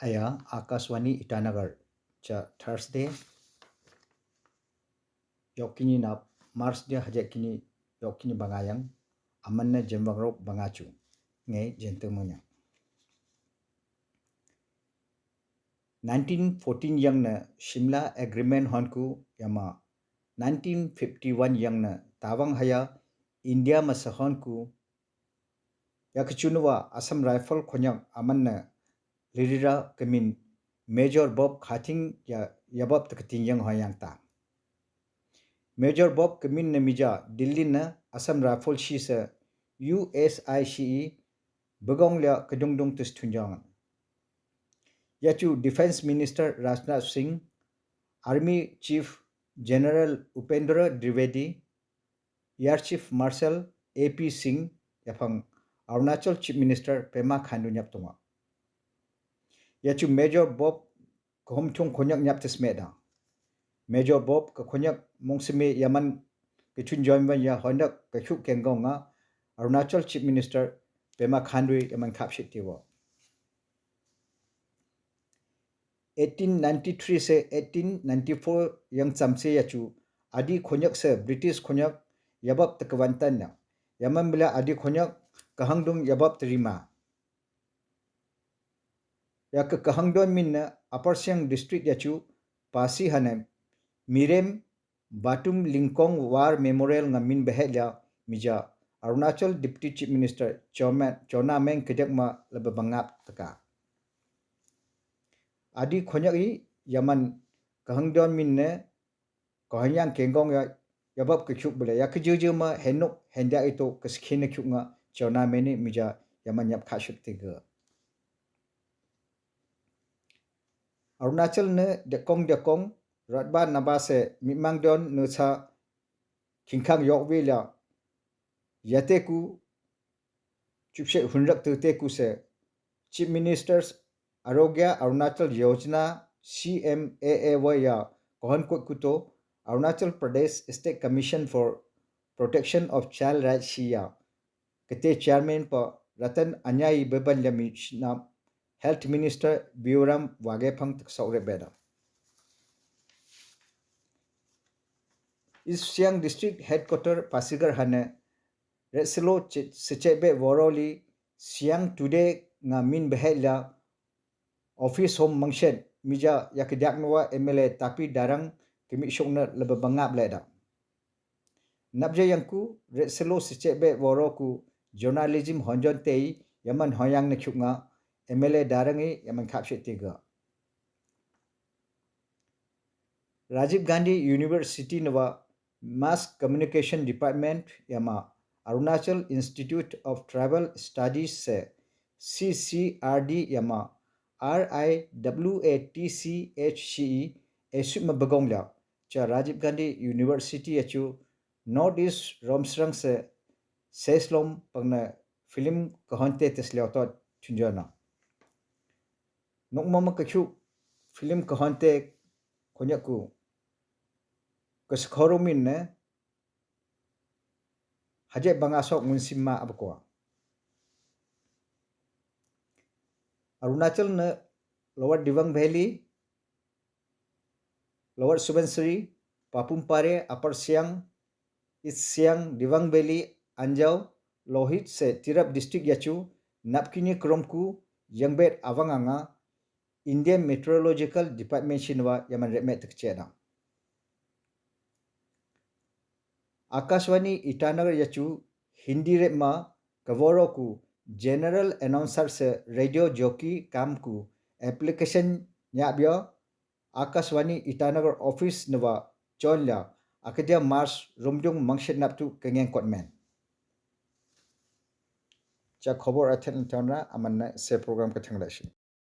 Aya Akaswani Itanagar cha Thursday yokini na Mars dia hajakini yokini bangayang amanna jembangrok bangachu ngai jentemunya 1914 yang na Shimla Agreement honku yama 1951 yang na tawang haya India masahonku yakchunwa Assam Rifle khonyak amanna lirira kemin Major Bob Khating ya yabab takating yang hoyang ta Major Bob kemin namija Delhi na Assam Rifle shi sa USICE begong lia kedungdung tus tunjangan yachu Defense Minister Rajnath Singh Army Chief General Upendra Dwivedi Air Chief Marshal AP Singh yapang Arunachal Chief Minister Pema Khandu nyap tunga yachu Major Bob kohomtung konyak nyap tismeda Major Bob ka konyak mongsime yaman kechun joinban ya hondak kechu kengonga Arunachal Chief Minister Pema Khandu yaman kapshit tiwa 1893 से 1894 yang chamse yachu adi khonyak se British khonyak yabab takwantan na yaman bila adi khonyak kahangdung yabab terima ya ke kahangdon min na Upper Siang district yachu pasi hanem Mirem Batum Lingkong War Memorial ngamin behela mija Arunachal Deputy Chief Minister Chona Meng kedakma lebabangap taka adi khonyak i yaman kahangdon min ne kohanyang kengong ya yabab kechuk bela ya kejuju ma henuk henda itu keskiene kyunga Chona meni mija yaman yap khashuk tiga Arunachal ne dekong ratba nabase mimangdon nusa kingkang yokwila yateku chupse hunrak teku se Chief Ministers Arogya Arunachal Yojana CMAAY ya kohon kuto Arunachal Pradesh State Commission for Protection of Child Rights Shia kete chairman pa Ratan Anyai Beban Yami Health Minister Bioram Wagepang Saure Beda East Siang District Headquarter Pasigar Hane Reselo Sechebe Woroli Siang Today nga min behela Office Home Mangshen mija yakidaknwa MLA tapi darang kimishongna lebabangap leda nabje yangku Reselo Sechebe Woroku Journalism Honjon Tei yaman hoyang na kyunga MLA darangi yaman kapshe tiga Rajiv Gandhi University nawa Mass Communication Department yama Arunachal Institute of Tribal Studies se CCRD yama RIWATCHCE esuma bagongla cha Rajiv Gandhi University achu North East Romsrang se seslom pagna film kahonte teslautot chunjana nokmama kachu film kahonte konyaku kaskhorumin ne haje bangasok munsimma abko Arunachal ne Lower Dibang Valley Lower Subansiri Papumpare Upper Siang East Siang Dibang Valley Anjau Lohit se Tirap district yachu napkini kromku yangbet avanganga Indian Meteorological Department shinwa yaman remet tekchena Akashwani Itanagar yachu Hindi retma kavoroku General Announcer se Radio Jockey kamku application nyabya Akashwani Itanagar Office nawa chonla akadia Mars rumjung mangshet naptu kengeng kotmen cha khobor athen tona amanna se program ka thanglashi